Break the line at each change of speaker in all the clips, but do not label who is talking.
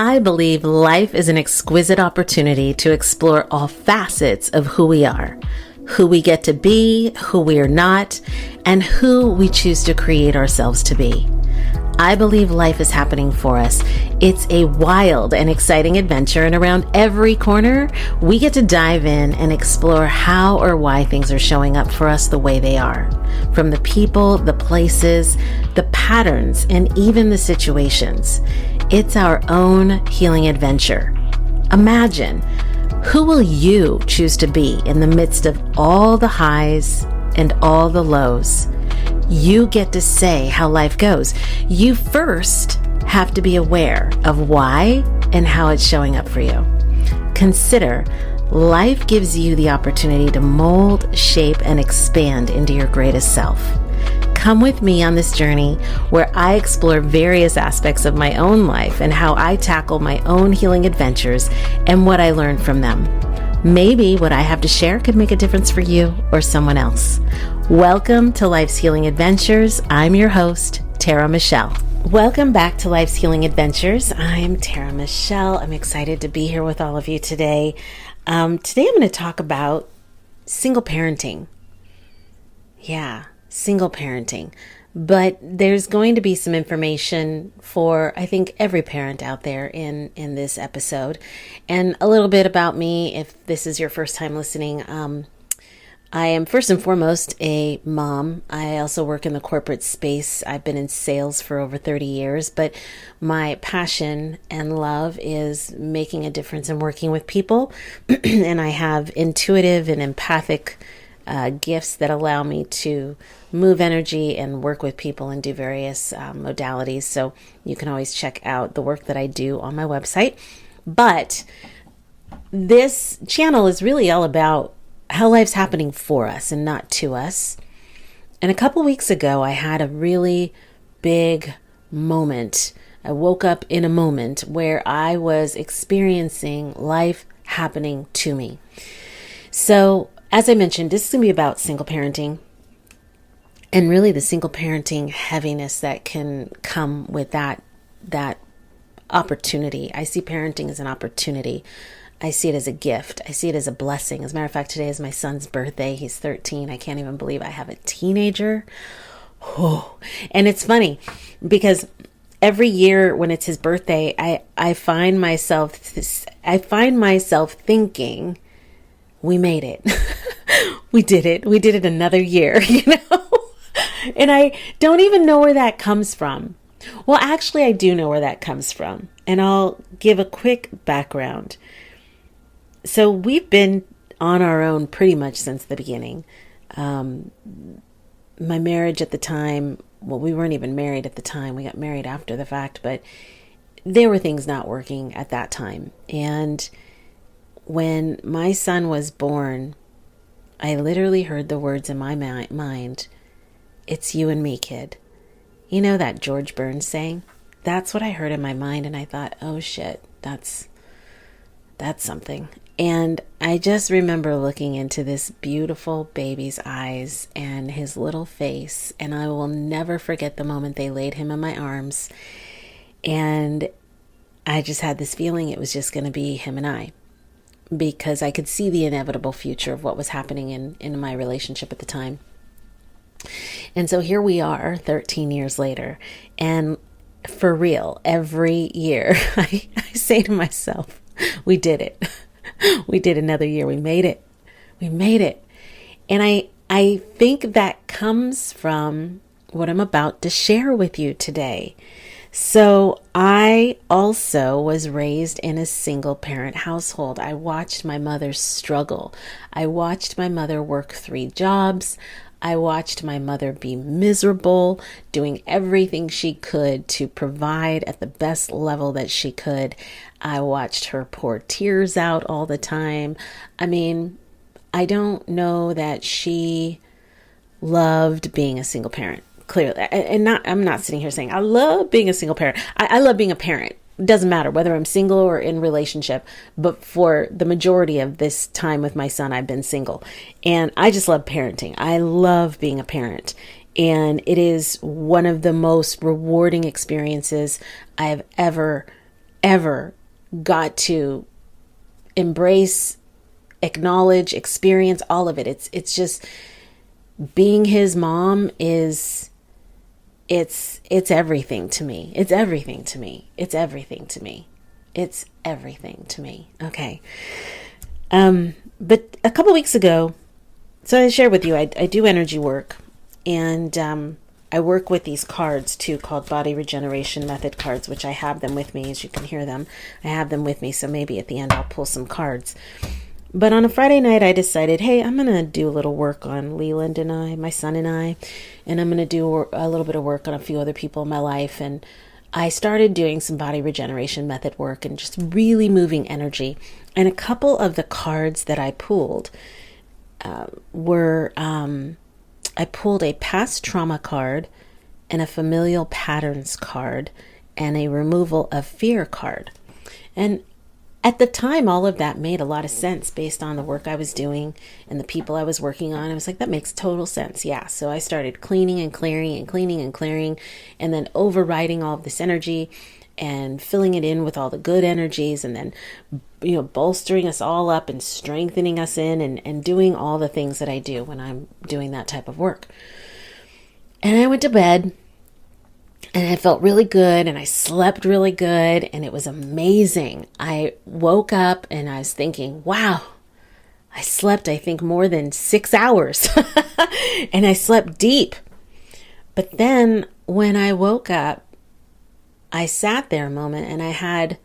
I believe life is an exquisite opportunity to explore all facets of who we are, who we get to be, who we are not, and who we choose to create ourselves to be. I believe life is happening for us. It's a wild and exciting adventure, and around every corner, we get to dive in and explore how or why things are showing up for us the way they are. From the people, the places, the patterns, and even the situations. It's our own healing adventure. Imagine, who will you choose to be in the midst of all the highs and all the lows? You get to say how life goes. You first have to be aware of why and how it's showing up for you. Consider, life gives you the opportunity to mold, shape, and expand into your greatest self. Come with me on this journey where I explore various aspects of my own life and how I tackle my own healing adventures and what I learned from them. Maybe what I have to share could make a difference for you or someone else. Welcome to Life's Healing Adventures. I'm your host, Tara Michelle. Welcome back to Life's Healing Adventures. I'm Tara Michelle. I'm excited to be here with all of you today. Today I'm going to talk about single parenting. Yeah, single parenting. But there's going to be some information for, I think, every parent out there in this episode. And a little bit about me, if this is your first time listening. I am first and foremost a mom. I also work in the corporate space. I've been in sales for over 30 years, but my passion and love is making a difference and working with people. And I have intuitive and empathic gifts that allow me to move energy and work with people and do various modalities. So you can always check out the work that I do on my website. But this channel is really all about how life's happening for us and not to us. And a couple weeks ago, I had a really big moment. I woke up in a moment where I was experiencing life happening to me. So, as I mentioned, this is going to be about single parenting and really the single parenting heaviness that can come with that opportunity. I see parenting as an opportunity. I see it as a gift. I see it as a blessing. As a matter of fact, today is my son's birthday. He's 13. I can't even believe I have a teenager. Oh. And it's funny because every year when it's his birthday, I find myself thinking, we made it. We did it. We did it another year, And I don't even know where that comes from. Well, actually, I do know where that comes from. And I'll give a quick background. So we've been on our own pretty much since the beginning. My marriage at the time, well, we weren't even married at the time. We got married after the fact, but there were things not working at that time. And when my son was born, I literally heard the words in my mind, "It's you and me, kid." You know that George Burns saying? That's what I heard in my mind, and I thought, oh shit, that's something. And I just remember looking into this beautiful baby's eyes and his little face, and I will never forget the moment they laid him in my arms. And I just had this feeling it was just going to be him and I, because I could see the inevitable future of what was happening in my relationship at the time. And so here we are 13 years later, and for real, every year I say to myself, we did it. We did another year. We made it. We made it. And I think that comes from what I'm about to share with you today. So I also was raised in a single parent household. I watched my mother struggle. I watched my mother work 3 jobs. I watched my mother be miserable, doing everything she could to provide at the best level that she could. I watched her pour tears out all the time. I mean, I don't know that she loved being a single parent, clearly. And I'm not sitting here saying I love being a single parent. I love being a parent. It doesn't matter whether I'm single or in relationship, but for the majority of this time with my son, I've been single. And I just love parenting. I love being a parent. And it is one of the most rewarding experiences I've ever ever got to embrace, acknowledge, experience all of it. It's just being his mom it's everything to me. It's everything to me. It's everything to me. It's everything to me. Okay. But a couple weeks ago, so I shared with you, I do energy work, and I work with these cards too, called Body Regeneration Method cards, which I have them with me, as you can hear them. I have them with me, so maybe at the end I'll pull some cards. But on a Friday night, I decided, hey, I'm going to do a little work on Leland and I, my son and I, and I'm going to do a little bit of work on a few other people in my life. And I started doing some body regeneration method work and just really moving energy. And a couple of the cards that I pulled were, I pulled a past trauma card and a familial patterns card and a removal of fear card. And at the time, all of that made a lot of sense based on the work I was doing and the people I was working on. I was like, that makes total sense. Yeah. So I started cleaning and clearing and cleaning and clearing, and then overriding all of this energy and filling it in with all the good energies, and then, bolstering us all up and strengthening us in, and doing all the things that I do when I'm doing that type of work. And I went to bed. And I felt really good, and I slept really good, and it was amazing. I woke up and I was thinking, wow, I slept, I think, more than 6 hours. And I slept deep. But then when I woke up, I sat there a moment and I had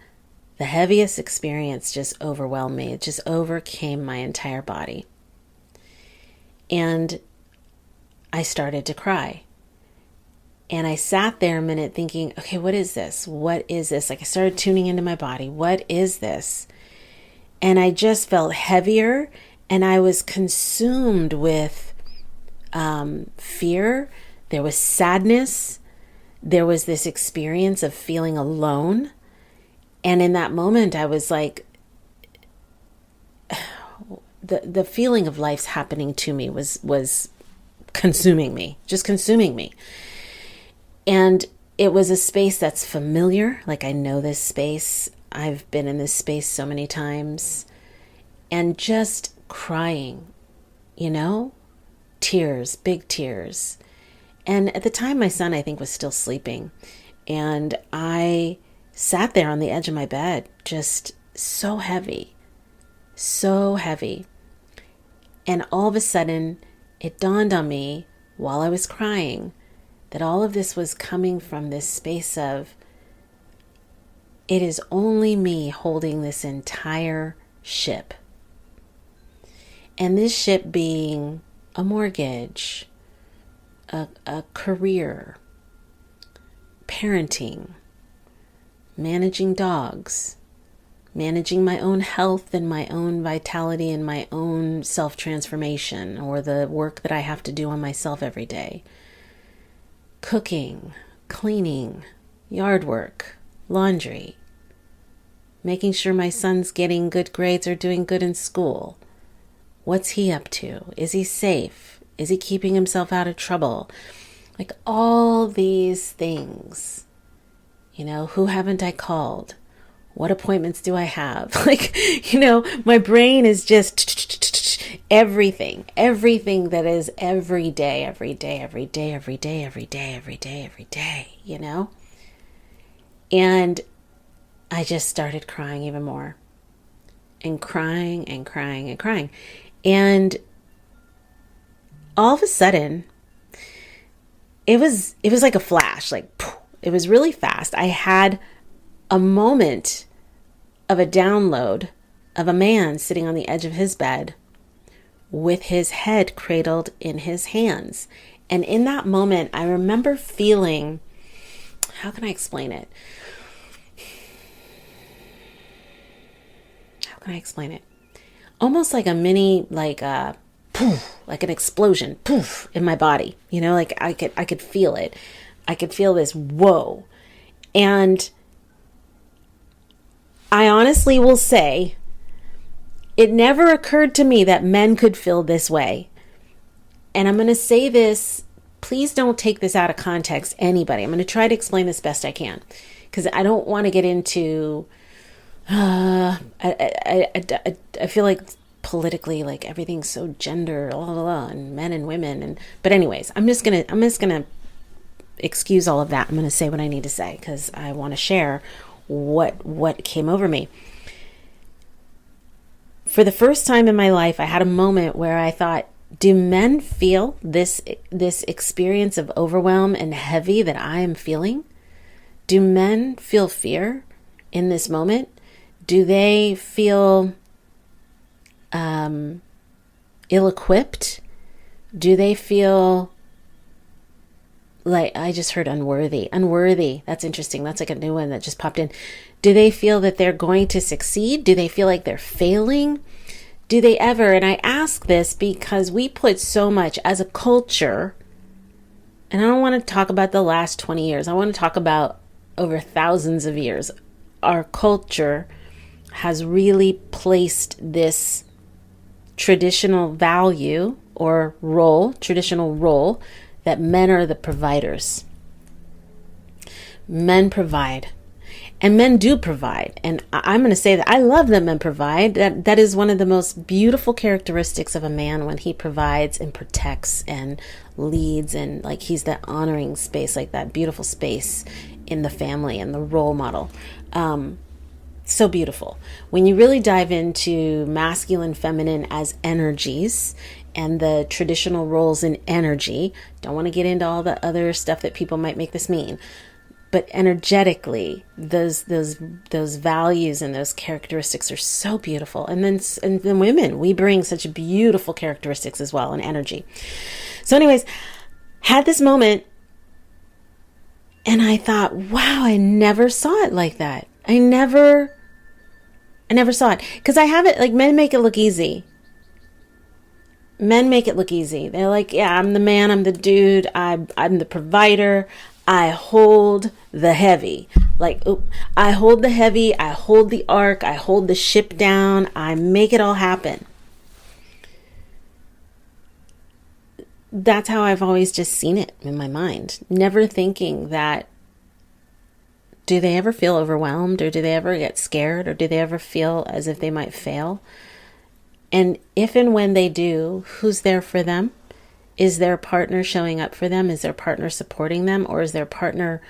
the heaviest experience just overwhelm me. It just overcame my entire body. And I started to cry. And I sat there a minute thinking, okay, what is this? What is this? Like, I started tuning into my body. What is this? And I just felt heavier, and I was consumed with fear. There was sadness. There was this experience of feeling alone. And in that moment, I was like, the feeling of life's happening to me was consuming me, just consuming me. And it was a space that's familiar. Like, I know this space. I've been in this space so many times. And just crying, tears, big tears. And at the time, my son, I think, was still sleeping. And I sat there on the edge of my bed, just so heavy, so heavy. And all of a sudden, it dawned on me while I was crying that all of this was coming from this space of, it is only me holding this entire ship. And this ship being a mortgage, a career, parenting, managing dogs, managing my own health and my own vitality and my own self-transformation, or the work that I have to do on myself every day. Cooking, cleaning, yard work, laundry, making sure my son's getting good grades or doing good in school. What's he up to? Is he safe? Is he keeping himself out of trouble? Like, all these things, who haven't I called? What appointments do I have? My brain is just everything that is every day, And I just started crying even more, and crying and crying and crying. And all of a sudden, it was like a flash, like, poof. It was really fast. I had a moment of a download of a man sitting on the edge of his bed with his head cradled in his hands. And in that moment, I remember feeling, how can I explain it? Almost like a mini, poof, like an explosion, poof, in my body. I could feel it. I could feel this whoa. And I honestly will say, it never occurred to me that men could feel this way. And I'm going to say this, please don't take this out of context, anybody. I'm going to try to explain this best I can, because I don't want to get into, I feel like politically, like everything's so gender, blah, blah, blah, and men and women. But anyways, I'm just going to excuse all of that. I'm going to say what I need to say, because I want to share what came over me. For the first time in my life, I had a moment where I thought, do men feel this experience of overwhelm and heavy that I am feeling? Do men feel fear in this moment? Do they feel ill-equipped? Do they feel like, I just heard unworthy. That's interesting. That's like a new one that just popped in. Do they feel that they're going to succeed? Do they feel like they're failing? Do they ever? And I ask this because we put so much as a culture, and I don't want to talk about the last 20 years. I want to talk about over thousands of years. Our culture has really placed this traditional value or traditional role that men are the providers. Men provide. And men do provide. And I'm going to say that I love that men provide. That is one of the most beautiful characteristics of a man, when he provides and protects and leads, and like he's that honoring space, like that beautiful space in the family and the role model. So beautiful. When you really dive into masculine, feminine as energies and the traditional roles in energy, don't want to get into all the other stuff that people might make this mean. But energetically, those values and those characteristics are so beautiful. And then women, we bring such beautiful characteristics as well, and energy. So anyways, had this moment, and I thought, wow, I never saw it like that. I never saw it. Because I have it, like, men make it look easy. Men make it look easy. They're like, yeah, I'm the man, I'm the dude, I'm the provider. I hold the heavy. I hold the heavy, I hold the ark, I hold the ship down, I make it all happen. That's how I've always just seen it in my mind. Never thinking that, do they ever feel overwhelmed, or do they ever get scared, or do they ever feel as if they might fail? And if and when they do, who's there for them? Is their partner showing up for them? Is their partner supporting them? Or is their partner,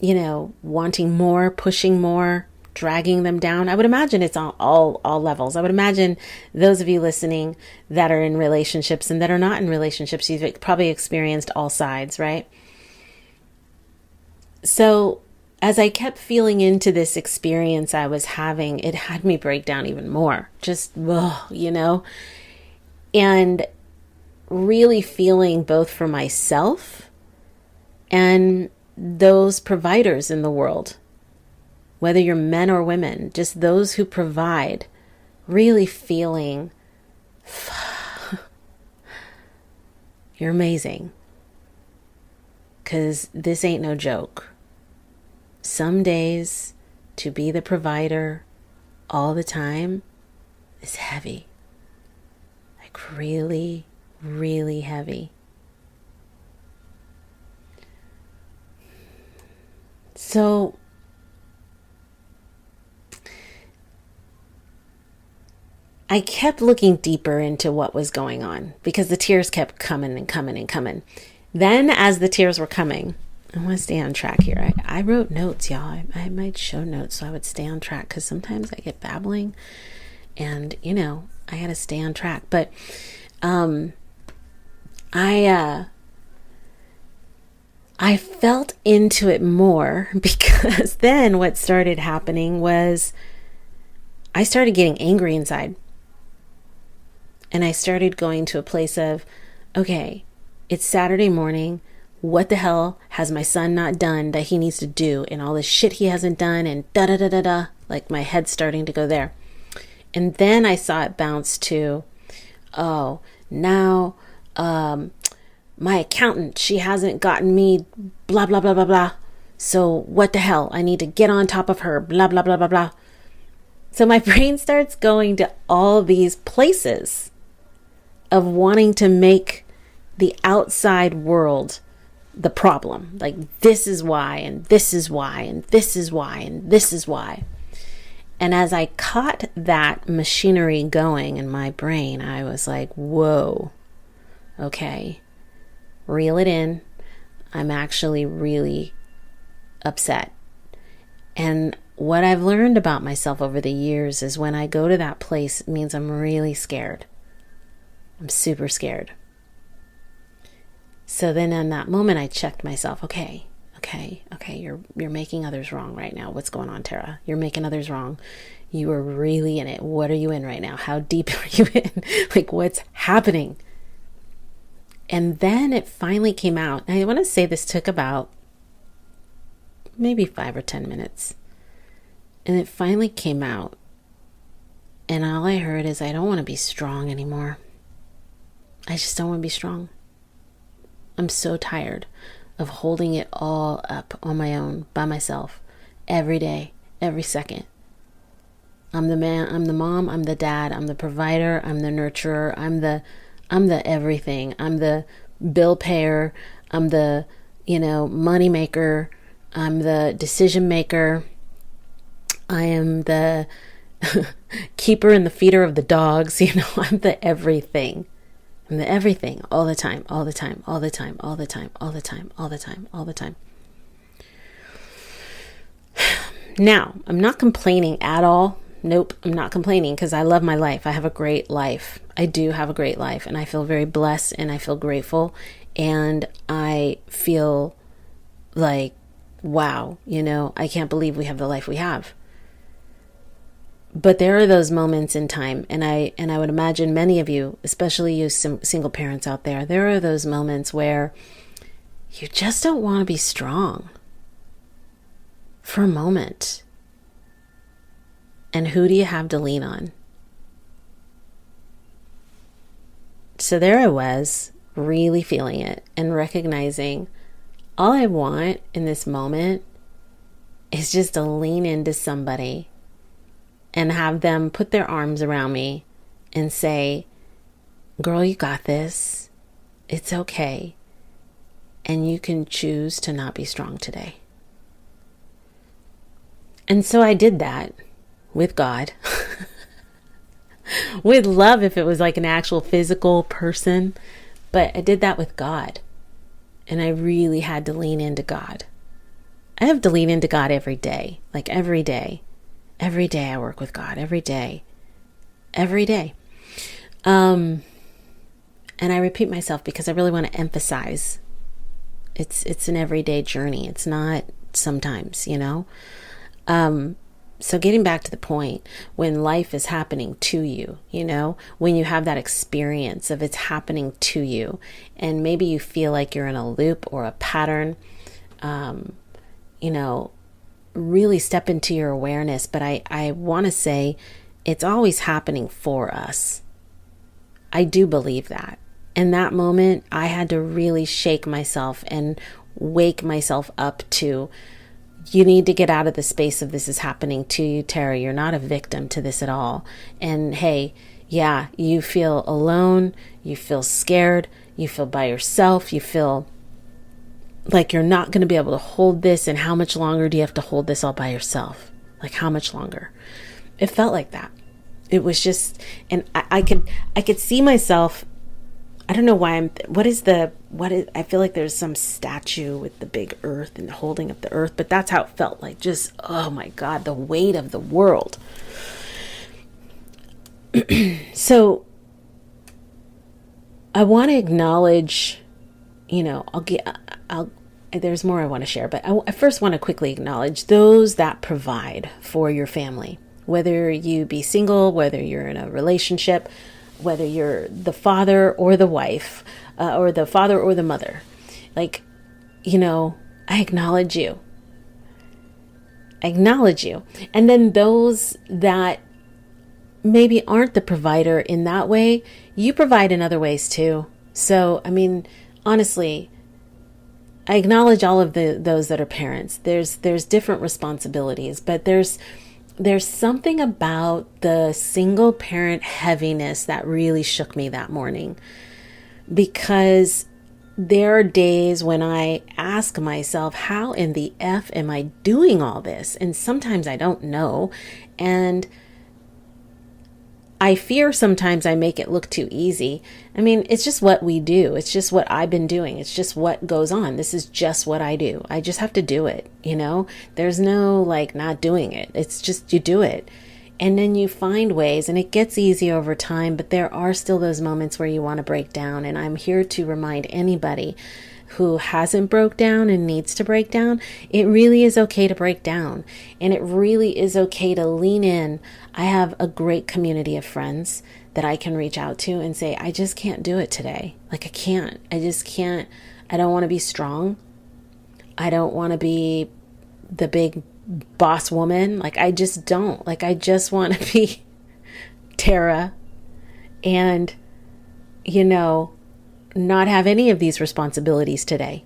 wanting more, pushing more, dragging them down? I would imagine it's on all levels. I would imagine those of you listening that are in relationships and that are not in relationships, you've probably experienced all sides, right? So as I kept feeling into this experience I was having, it had me break down even more. Just, and really feeling both for myself and those providers in the world, whether you're men or women, just those who provide, really feeling you're amazing, because this ain't no joke. Some days to be the provider all the time is heavy, like really heavy. So I kept looking deeper into what was going on, because the tears kept coming and coming and coming. Then as the tears were coming, I want to stay on track here. I wrote notes, y'all. I might show notes so I would stay on track, because sometimes I get babbling and, I got to stay on track. But I felt into it more, because then what started happening was I started getting angry inside. And I started going to a place of, okay, it's Saturday morning. What the hell has my son not done that he needs to do, and all this shit he hasn't done, and da-da-da-da-da, like my head's starting to go there. And then I saw it bounce to, now my accountant, she hasn't gotten me blah, blah, blah, blah, blah. So what the hell? I need to get on top of her, blah, blah, blah, blah, blah. So my brain starts going to all these places of wanting to make the outside world the problem. Like, this is why, and this is why, and this is why, and this is why. And as I caught that machinery going in my brain, I was like, whoa, okay, reel it in. I'm actually really upset. And what I've learned about myself over the years is when I go to that place, it means I'm really scared. I'm super scared. So then in that moment, I checked myself. Okay, you're making others wrong right now. What's going on, Tara? You're making others wrong. You are really in it. What are you in right now? How deep are you in? Like, what's happening? And then it finally came out. And I want to say this took about maybe 5 or 10 minutes. And it finally came out. And all I heard is, I don't want to be strong anymore. I just don't want to be strong. I'm so tired of holding it all up on my own, by myself, every day, every second. I'm the man, I'm the mom, I'm the dad, I'm the provider, I'm the nurturer, I'm the everything. I'm the bill payer, I'm the, money maker, I'm the decision maker, I am the keeper and the feeder of the dogs, I'm the everything. I'm the everything all the time, all the time, all the time, all the time, all the time, all the time, all the time. Now, I'm not complaining at all. Nope, I'm not complaining because I love my life. I have a great life. I do have a great life, and I feel very blessed, and I feel grateful, and I feel like, wow, I can't believe we have the life we have. But there are those moments in time, and I would imagine many of you, especially you single parents out there, there are those moments where you just don't want to be strong for a moment. And who do you have to lean on? So there I was, really feeling it and recognizing all I want in this moment is just to lean into somebody and have them put their arms around me and say, girl, you got this. It's okay. And you can choose to not be strong today. And so I did that with God, with love if it was like an actual physical person, but I did that with God. And I really had to lean into God. I have to lean into God every day, like every day. Every day I work with God, every day. And I repeat myself because I really want to emphasize it's an everyday journey. It's not sometimes, So getting back to the point, when life is happening to you, when you have that experience of it's happening to you, and maybe you feel like you're in a loop or a pattern, really step into your awareness. But I want to say it's always happening for us. I do believe that. In that moment, I had to really shake myself and wake myself up to, you need to get out of the space of this is happening to you, Tara. You're not a victim to this at all. And hey, yeah, you feel alone, you feel scared, you feel by yourself, you feel like you're not going to be able to hold this. And how much longer do you have to hold this all by yourself? Like, how much longer? It felt like that. It was just, and I could see myself. I don't know why I feel like there's some statue with the big earth and holding up the earth, but that's how it felt like. Just, oh my God, the weight of the world. So I want to acknowledge, there's more I want to share, but I first want to quickly acknowledge those that provide for your family, whether you be single, whether you're in a relationship, whether you're the father or the wife, or the father or the mother. Like, I acknowledge you. And then those that maybe aren't the provider in that way, you provide in other ways too. So, honestly, I acknowledge all of those that are parents. There's different responsibilities, but there's something about the single parent heaviness that really shook me that morning, because there are days when I ask myself, how in the F am I doing all this? And sometimes I don't know. And I fear sometimes I make it look too easy. I mean, it's just what we do. It's just what I've been doing. It's just what goes on. This is just what I do. I just have to do it, you know? There's no like not doing it. It's just you do it. And then you find ways, and it gets easy over time, but there are still those moments where you want to break down. And I'm here to remind anybody who hasn't broke down and needs to break down, it really is okay to break down. And it really is okay to lean in. I have a great community of friends that I can reach out to and say, I just can't do it today. Like I can't. I just can't. I don't want to be strong. I don't want to be the big boss woman. Like I just don't. Like I just want to be Tara and, you know, not have any of these responsibilities today.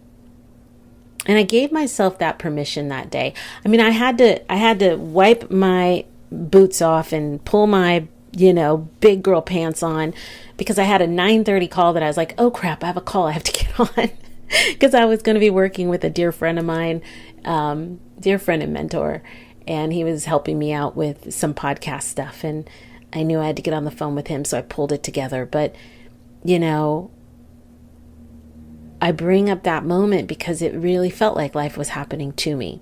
And I gave myself that permission that day. I mean, I had to wipe my boots off and pull my, you know, big girl pants on because I had a 9:30 call that I was like, oh crap, I have a call I have to get on because I was going to be working with a dear friend of mine, dear friend and mentor, and he was helping me out with some podcast stuff, and I knew I had to get on the phone with him, so I pulled it together. But, you know, I bring up that moment because it really felt like life was happening to me.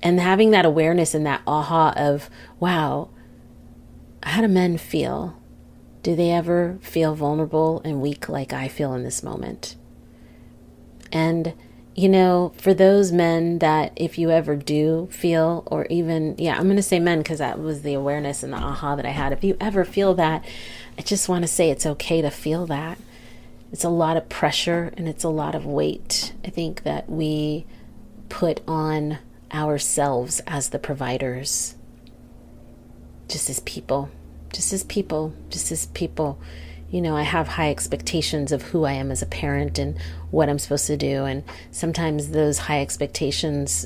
And having that awareness and that aha of, wow, how do men feel? Do they ever feel vulnerable and weak like I feel in this moment? And, you know, for those men that if you ever do feel, or even, I'm going to say men because that was the awareness and the aha that I had. If you ever feel that, I just want to say it's okay to feel that. It's a lot of pressure and it's a lot of weight, I think, that we put on ourselves as the providers, just as people. You know, I have high expectations of who I am as a parent and what I'm supposed to do. And sometimes those high expectations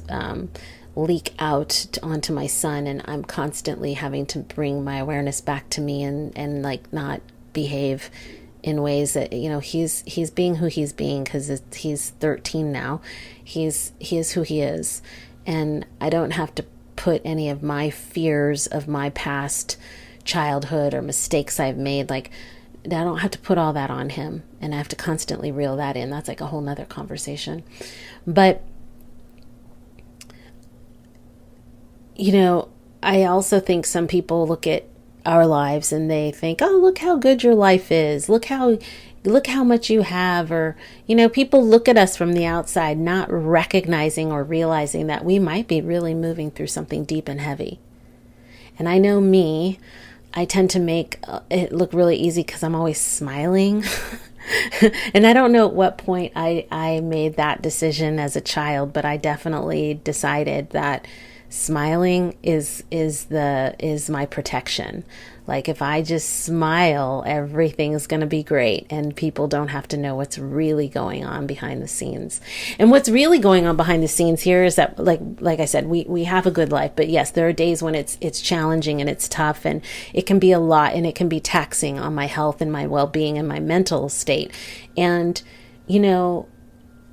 leak out onto my son, and I'm constantly having to bring my awareness back to me and like not behave in ways that, you know, he's being who he's being because he's 13 now. He is who he is. And I don't have to put any of my fears of my past childhood or mistakes I've made, like I don't have to put all that on him, and I have to constantly reel that in. That's like a whole nother conversation. But, you know, I also think some people look at our lives and they think, oh, look how good your life is. Look how much you have. Or, you know, people look at us from the outside, not recognizing or realizing that we might be really moving through something deep and heavy. And I know me, I tend to make it look really easy because I'm always smiling. And I don't know at what point I made that decision as a child, but I definitely decided that smiling is my protection. Like if I just smile, everything's going to be great and people don't have to know what's really going on behind the scenes. And what's really going on behind the scenes here is that like I said, we have a good life, but yes, there are days when it's challenging and it's tough and it can be a lot and it can be taxing on my health and my well-being and my mental state. And, you know,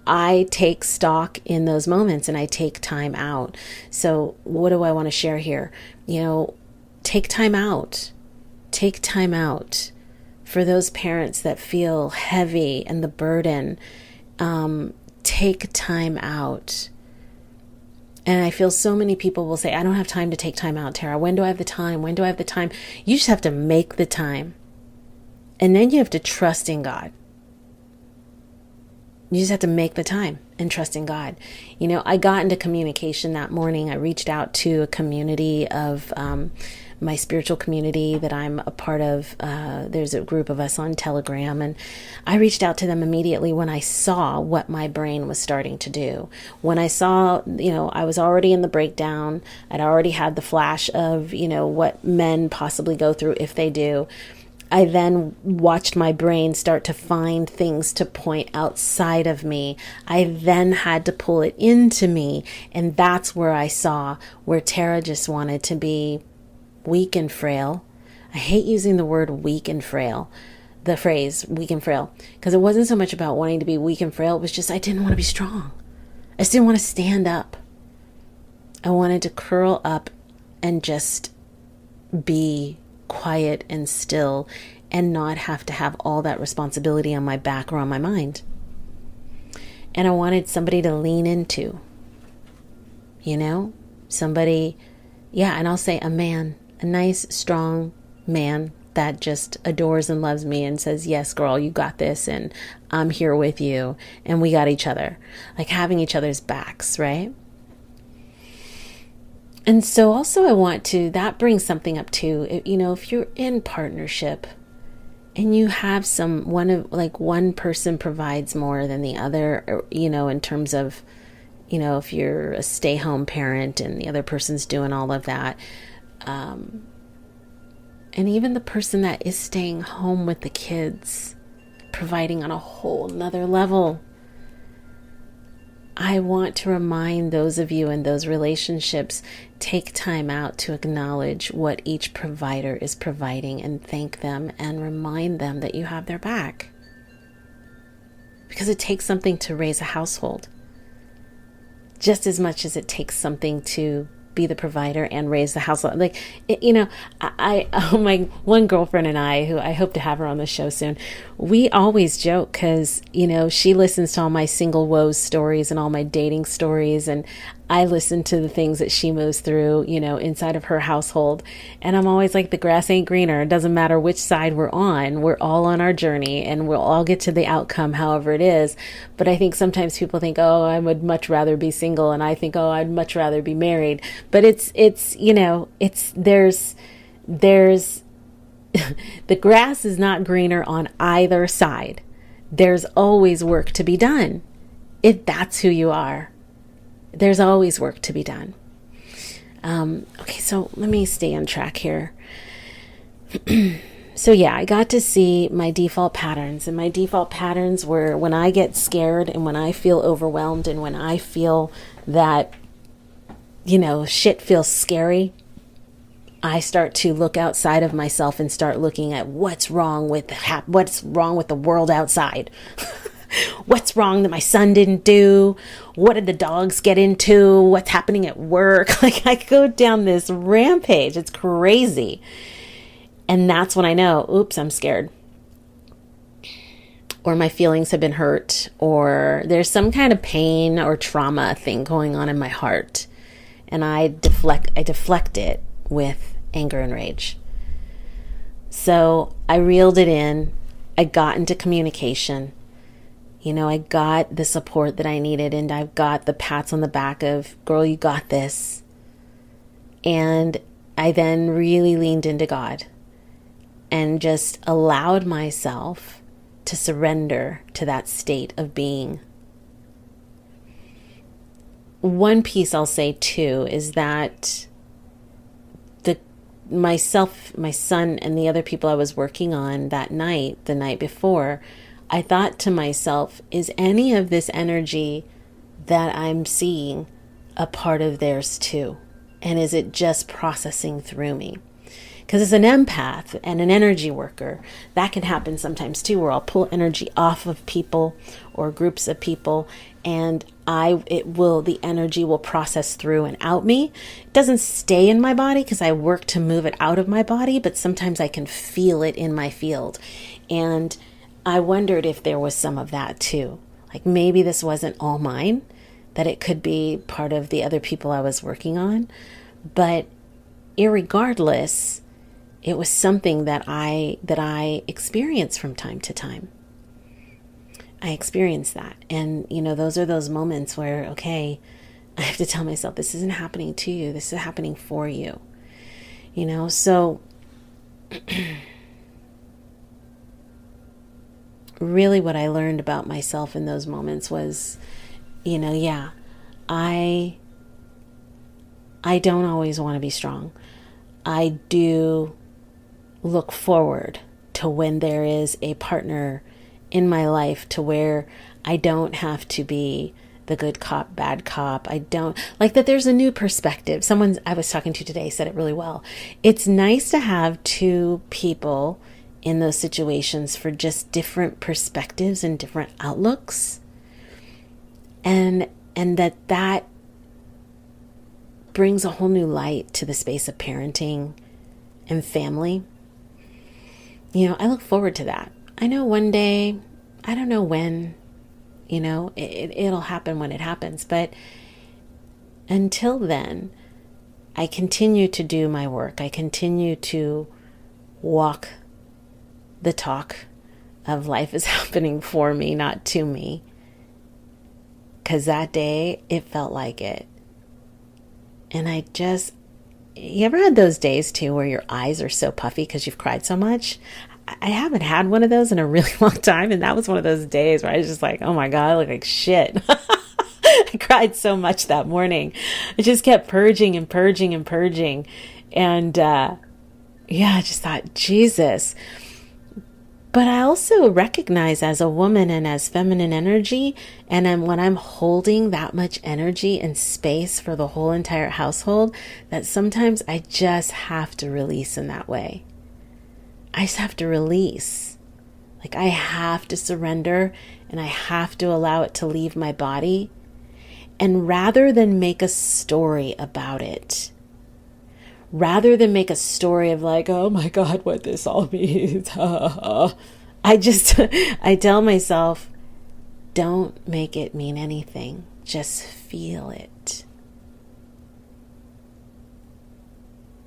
I take stock in those moments and I take time out. So what do I want to share here? You know, take time out. Take time out for those parents that feel heavy and the burden. Take time out. And I feel so many people will say, I don't have time to take time out, Tara. When do I have the time? When do I have the time? You just have to make the time. And then you have to trust in God. You just have to make the time and trust in God. You know, I got into communication that morning. I reached out to a community of my spiritual community that I'm a part of. There's a group of us on Telegram, and I reached out to them immediately when I saw what my brain was starting to do. When I saw, you know, I was already in the breakdown. I'd already had the flash of, you know, what men possibly go through if they do. I then watched my brain start to find things to point outside of me. I then had to pull it into me. And that's where I saw where Tara just wanted to be weak and frail. I hate using the word weak and frail, the phrase weak and frail, because it wasn't so much about wanting to be weak and frail. It was just, I didn't want to be strong. I just didn't want to stand up. I wanted to curl up and just be quiet and still and not have to have all that responsibility on my back or on my mind. And I wanted somebody to lean into, somebody, and I'll say a man, a nice, strong man that just adores and loves me and says, yes, girl, you got this. And I'm here with you. And we got each other, like having each other's backs, right? And so also that brings something up too. If you're in partnership and you have one person provides more than the other, in terms of, if you're a stay-home parent and the other person's doing all of that, and even the person that is staying home with the kids, providing on a whole nother level. I want to remind those of you in those relationships, take time out to acknowledge what each provider is providing and thank them and remind them that you have their back. Because it takes something to raise a household, just as much as it takes something to be the provider and raise the household. My one girlfriend and I, who I hope to have her on the show soon, we always joke because, she listens to all my single woes stories and all my dating stories. And I listen to the things that she moves through, inside of her household. And I'm always like, the grass ain't greener. It doesn't matter which side we're on. We're all on our journey and we'll all get to the outcome, however it is. But I think sometimes people think, oh, I would much rather be single. And I think, oh, I'd much rather be married. But there's the grass is not greener on either side. There's always work to be done. If that's who you are, there's always work to be done. Okay, so let me stay on track here. So I got to see my default patterns, and my default patterns were when I get scared and when I feel overwhelmed and when I feel that, shit feels scary, I start to look outside of myself and start looking at what's wrong with the world outside. What's wrong that my son didn't do? What did the dogs get into? What's happening at work? Like, I go down this rampage. It's crazy. And that's when I know, oops, I'm scared. Or my feelings have been hurt, or there's some kind of pain or trauma thing going on in my heart. And I deflect it with anger and rage. So I reeled it in. I got into communication. I got the support that I needed, and I've got the pats on the back of, girl, you got this. And I then really leaned into God and just allowed myself to surrender to that state of being. One piece I'll say too is that myself, my son, and the other people I was working on that night, the night before, I thought to myself, is any of this energy that I'm seeing a part of theirs too? And is it just processing through me? Because as an empath and an energy worker, that can happen sometimes too, where I'll pull energy off of people or groups of people, and the energy will process through and out me. It doesn't stay in my body because I work to move it out of my body, but sometimes I can feel it in my field. And I wondered if there was some of that too. Like maybe this wasn't all mine, that it could be part of the other people I was working on. But irregardless, it was something that I experienced from time to time. I experienced that. And, those are those moments where, okay, I have to tell myself, this isn't happening to you. This is happening for you. So really what I learned about myself in those moments was, I don't always want to be strong. I do look forward to when there is a partner in my life to where I don't have to be the good cop, bad cop. I don't like that. There's a new perspective. Someone I was talking to today said it really well. It's nice to have two people in those situations for just different perspectives and different outlooks. And that brings a whole new light to the space of parenting and family. I look forward to that. I know one day, I don't know when, it'll happen when it happens. But until then, I continue to do my work. I continue to walk the talk of life is happening for me, not to me. Because that day, it felt like it. And you ever had those days too where your eyes are so puffy because you've cried so much? I haven't had one of those in a really long time. And that was one of those days where I was just like, oh my God, I look like shit. I cried so much that morning. I just kept purging and purging and purging. And I just thought, Jesus. But I also recognize as a woman and as feminine energy, and when I'm holding that much energy and space for the whole entire household, that sometimes I just have to release in that way. I just have to release. Like I have to surrender and I have to allow it to leave my body. And rather than make a story about it, rather than make a story of like, oh my God, what this all means, I tell myself, don't make it mean anything. Just feel it.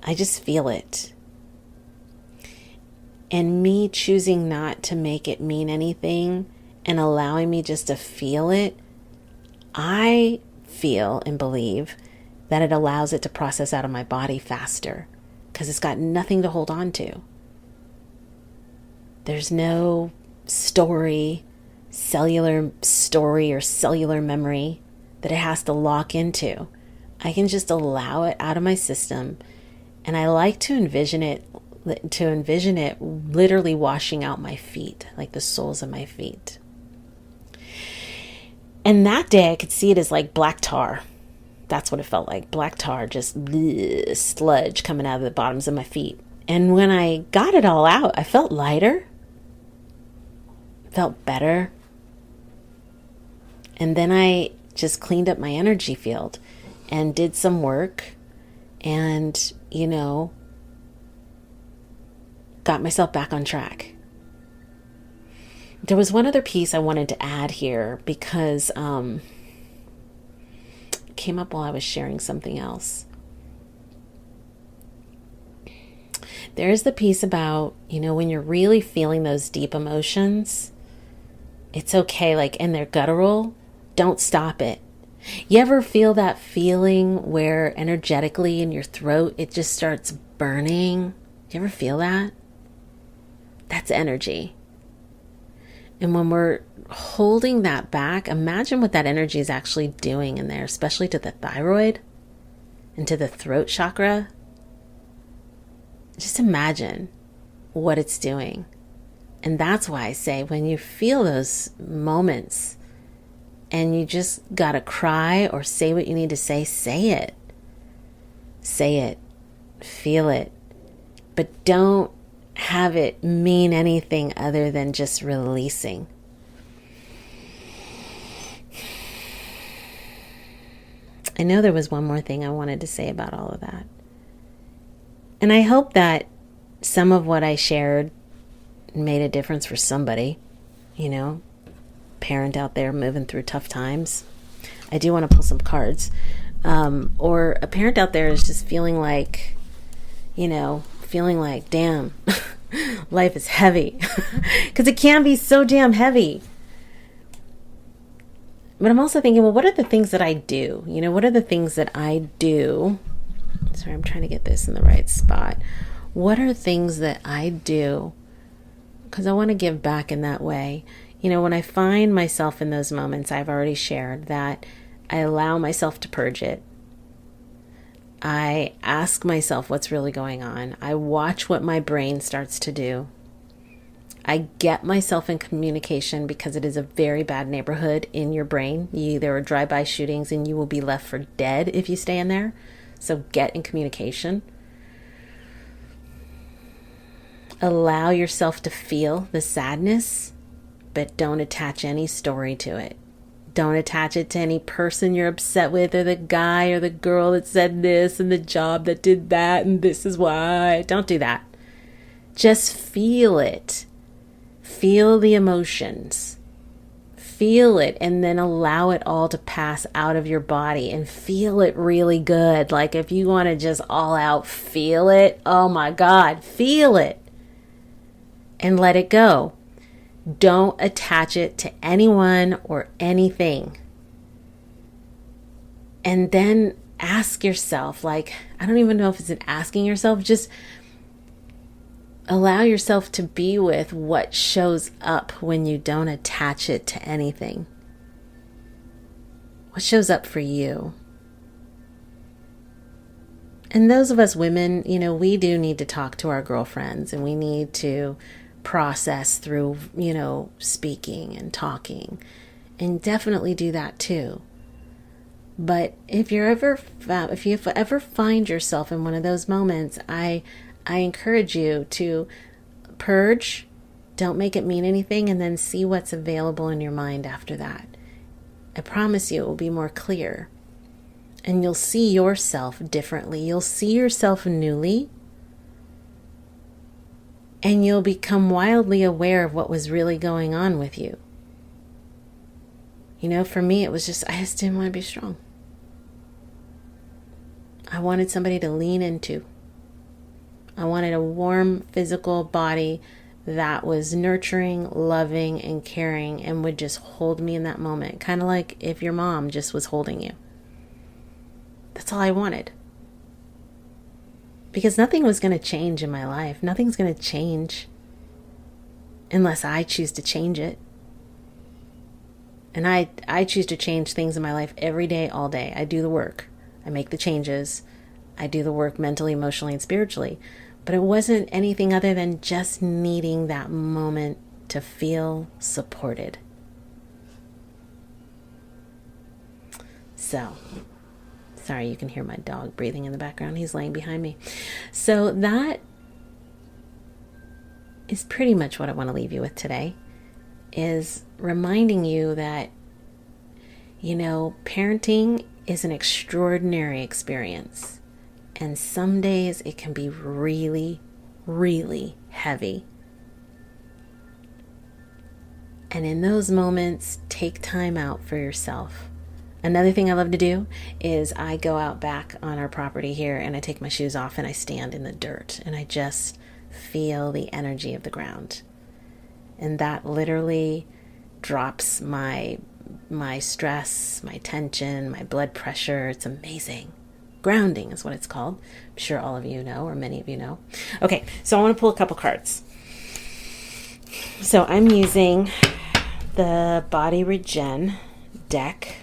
I just feel it. And me choosing not to make it mean anything and allowing me just to feel it, I feel and believe that it allows it to process out of my body faster because it's got nothing to hold on to. There's no cellular story or cellular memory that it has to lock into. I can just allow it out of my system, and I like to envision it literally washing out my feet, like the soles of my feet. And that day I could see it as like black tar. That's what it felt like. Black tar, just sludge coming out of the bottoms of my feet. And when I got it all out, I felt lighter. Felt better. And then I just cleaned up my energy field and did some work and, got myself back on track. There was one other piece I wanted to add here because it came up while I was sharing something else. There's the piece about, when you're really feeling those deep emotions, it's okay, like, and they're guttural, don't stop it. You ever feel that feeling where energetically in your throat, it just starts burning? You ever feel that? That's energy. And when we're holding that back, imagine what that energy is actually doing in there, especially to the thyroid and to the throat chakra. Just imagine what it's doing. And that's why I say when you feel those moments and you just gotta cry or say what you need to say, say it. Say it. Feel it. But don't have it mean anything other than just releasing. I know there was one more thing I wanted to say about all of that. And I hope that some of what I shared made a difference for somebody, parent out there moving through tough times. I do want to pull some cards. Or a parent out there is just feeling like, damn, life is heavy. Because it can be so damn heavy. But I'm also thinking, well, what are the things that I do? What are the things that I do? Sorry, I'm trying to get this in the right spot. What are things that I do? Because I want to give back in that way. When I find myself in those moments, I've already shared that I allow myself to purge it. I ask myself what's really going on. I watch what my brain starts to do. I get myself in communication because it is a very bad neighborhood in your brain. There are drive-by shootings and you will be left for dead if you stay in there. So get in communication. Allow yourself to feel the sadness, but don't attach any story to it. Don't attach it to any person you're upset with, or the guy or the girl that said this, and the job that did that, and this is why. Don't do that. Just feel it. Feel the emotions. Feel it, and then allow it all to pass out of your body, and feel it really good. Like if you want to just all out feel it, oh my God, feel it. And let it go. Don't attach it to anyone or anything. And then ask yourself, like, I don't even know if it's an asking yourself, just allow yourself to be with what shows up when you don't attach it to anything. What shows up for you? And those of us women, we do need to talk to our girlfriends, and we need to process through, speaking and talking, and definitely do that too. But if you ever find yourself in one of those moments, I encourage you to purge, don't make it mean anything, and then see what's available in your mind after that. I promise you it will be more clear, and you'll see yourself differently. You'll see yourself newly. And you'll become wildly aware of what was really going on with you. For me, it was just, I just didn't want to be strong. I wanted somebody to lean into. I wanted a warm physical body that was nurturing, loving, and caring, and would just hold me in that moment. Kind of like if your mom just was holding you. That's all I wanted. Because nothing was going to change in my life. Nothing's going to change unless I choose to change it. And I choose to change things in my life every day, all day. I do the work. I make the changes. I do the work mentally, emotionally, and spiritually. But it wasn't anything other than just needing that moment to feel supported. So, sorry, you can hear my dog breathing in the background. He's laying behind me. So that is pretty much what I want to leave you with today, is reminding you that, parenting is an extraordinary experience. And some days it can be really, really heavy. And in those moments, take time out for yourself. Another thing I love to do is I go out back on our property here, and I take my shoes off and I stand in the dirt, and I just feel the energy of the ground. And that literally drops my stress, my tension, my blood pressure. It's amazing. Grounding is what it's called. I'm sure all of you know, or many of you know. Okay, so I want to pull a couple cards. So I'm using the Body Regen deck.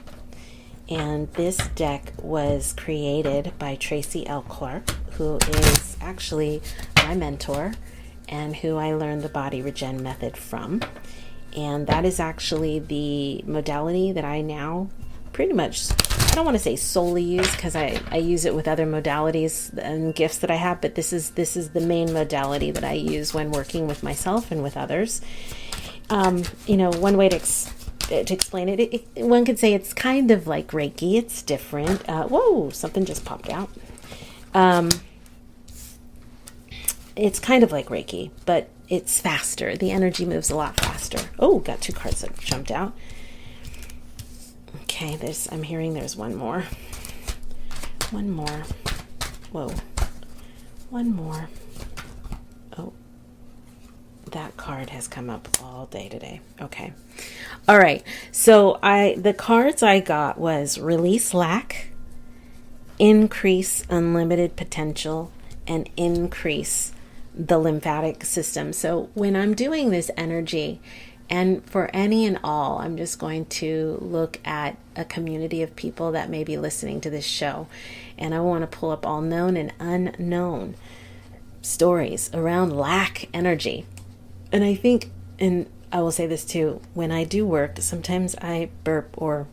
And this deck was created by Tracy L. Clark, who is actually my mentor and who I learned the Body Regen method from. And that is actually the modality that I now pretty much, I don't want to say solely use, because I use it with other modalities and gifts that I have, but this is the main modality that I use when working with myself and with others. One way to explain it, one could say it's kind of like Reiki. It's different. Whoa, something just popped out. It's kind of like Reiki, but it's faster. The energy moves a lot faster. Oh, got two cards that jumped out. Okay, I'm hearing there's one more. One more. Whoa. One more. Oh, that card has come up all day today. Okay. All right. So the cards I got was Release Lack, Increase Unlimited Potential, and Increase the Lymphatic System. So when I'm doing this energy, and for any and all, I'm just going to look at a community of people that may be listening to this show. And I want to pull up all known and unknown stories around lack energy. And I think, and I will say this too, when I do work, sometimes I burp or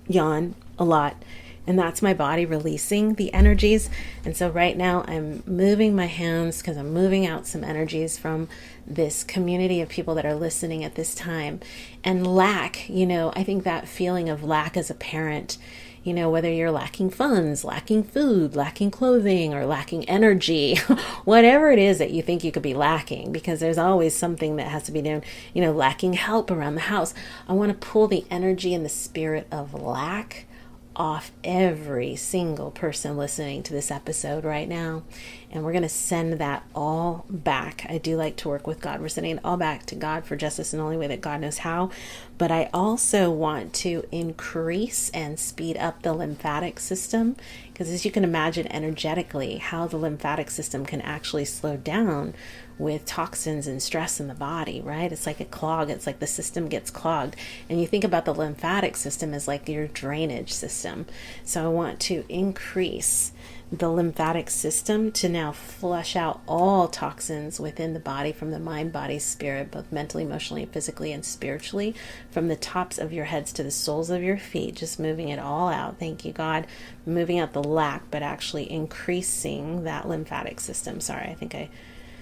yawn a lot. And that's my body releasing the energies. And so right now I'm moving my hands because I'm moving out some energies from this community of people that are listening at this time. And lack, I think that feeling of lack as a parent, whether you're lacking funds, lacking food, lacking clothing, or lacking energy, whatever it is that you think you could be lacking, because there's always something that has to be done, lacking help around the house. I want to pull the energy and the spirit of lack off every single person listening to this episode right now. And we're going to send that all back. I do like to work with God. We're sending it all back to God for justice in the only way that God knows how. But I also want to increase and speed up the lymphatic system, because as you can imagine energetically, how the lymphatic system can actually slow down with toxins and stress in the body, right? It's like a clog. It's like the system gets clogged. And you think about the lymphatic system as like your drainage system. So I want to increase the lymphatic system to now flush out all toxins within the body, from the mind, body, spirit, both mentally, emotionally, physically, and spiritually, from the tops of your heads to the soles of your feet, just moving it all out. Thank you, God. Moving out the lack, but actually increasing that lymphatic system. Sorry, I think I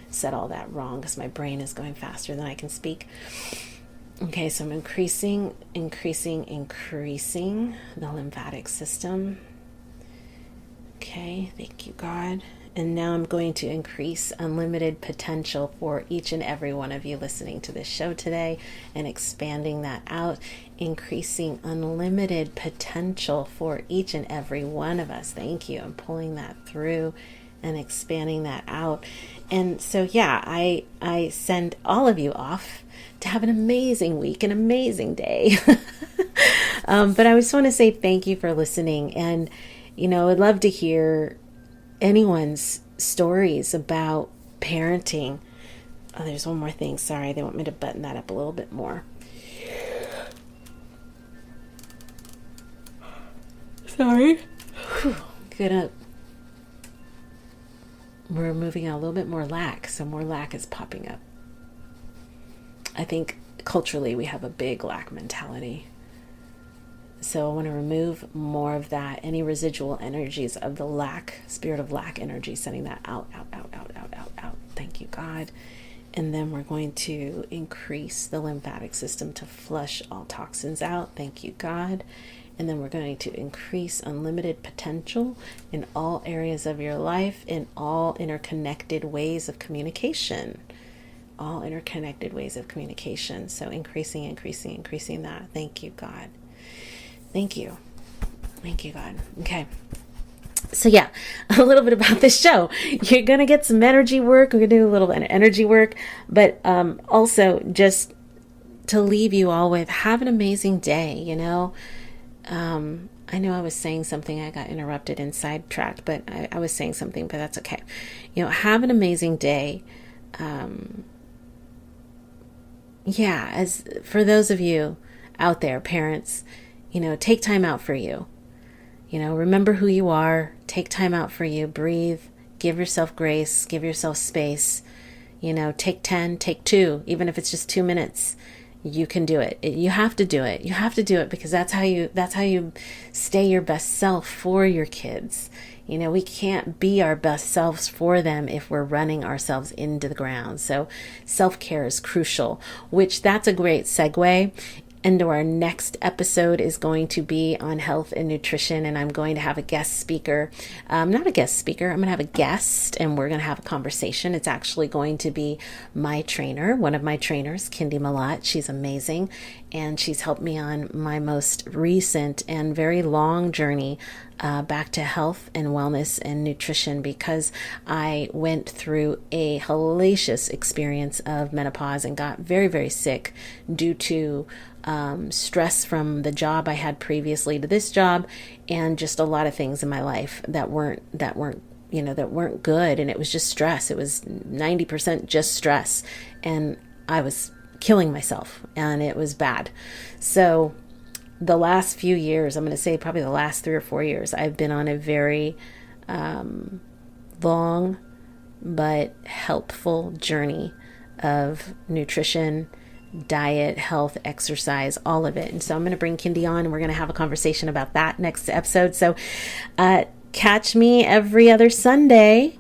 said all that wrong because my brain is going faster than I can speak. Okay, so I'm increasing the lymphatic system. Okay, thank you, God. And now I'm going to increase unlimited potential for each and every one of you listening to this show today, and expanding that out, increasing unlimited potential for each and every one of us. Thank you. I'm pulling that through and expanding that out. And so, yeah, I send all of you off to have an amazing week, an amazing day. But I just want to say thank you for listening. And, I'd love to hear anyone's stories about parenting. Oh, there's one more thing. Sorry, they want me to button that up a little bit more. Sorry. Whew. We're moving out a little bit more lack, so more lack is popping up. I think culturally we have a big lack mentality. So I want to remove more of that, any residual energies of the lack, spirit of lack energy, sending that out. Thank you, God. And then we're going to increase the lymphatic system to flush all toxins out. Thank you, God. And then we're going to increase unlimited potential in all areas of your life, in all interconnected ways of communication. All interconnected ways of communication. So increasing that. Thank you, God. Thank you. Thank you, God. Okay. So yeah, a little bit about this show. You're going to get some energy work. We're going to do a little bit of energy work, but also just to leave you all with, have an amazing day, I know I was saying something, I got interrupted and sidetracked, but I was saying something, but that's okay. Have an amazing day. As for those of you out there, parents, take time out for you. Remember who you are. Take time out for you. Breathe. Give yourself grace. Give yourself space. Take 10, take 2, even if it's just 2 minutes. You can do it. You have to do it. You have to do it, because that's how you stay your best self for your kids. We can't be our best selves for them if we're running ourselves into the ground. So self-care is crucial, which that's a great segue into our next episode. Is going to be on health and nutrition, and I'm going to have a guest speaker. Not a guest speaker, I'm going to have a guest, and we're going to have a conversation. It's actually going to be my trainer, one of my trainers, Kindy Malat. She's amazing, and she's helped me on my most recent and very long journey back to health and wellness and nutrition, because I went through a hellacious experience of menopause and got very, very sick due to stress from the job I had previously to this job, and just a lot of things in my life that weren't good. And it was just stress. It was 90% just stress, and I was killing myself, and it was bad. So the last few years, I'm going to say probably the last 3 or 4 years, I've been on a very long but helpful journey of nutrition diet, health, exercise, all of it. And so I'm going to bring Kindy on and we're going to have a conversation about that next episode. So catch me every other Sunday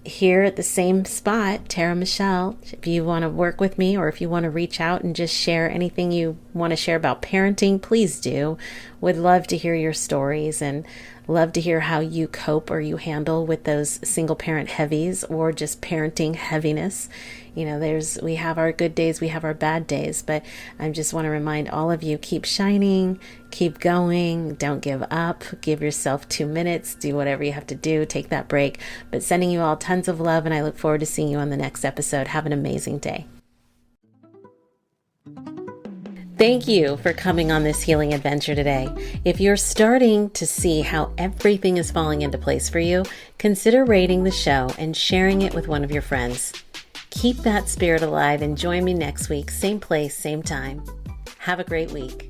here at the same spot, Tara Michelle. If you want to work with me or if you want to reach out and just share anything you want to share about parenting, please do. Would love to hear your stories and love to hear how you cope or you handle with those single parent heavies or just parenting heaviness. You know, we have our good days, we have our bad days, but I just want to remind all of you, keep shining, keep going, don't give up, give yourself 2 minutes, do whatever you have to do, take that break, but sending you all tons of love, and I look forward to seeing you on the next episode. Have an amazing day. Thank you for coming on this healing adventure today. If you're starting to see how everything is falling into place for you, consider rating the show and sharing it with one of your friends. Keep that spirit alive and join me next week, same place, same time. Have a great week.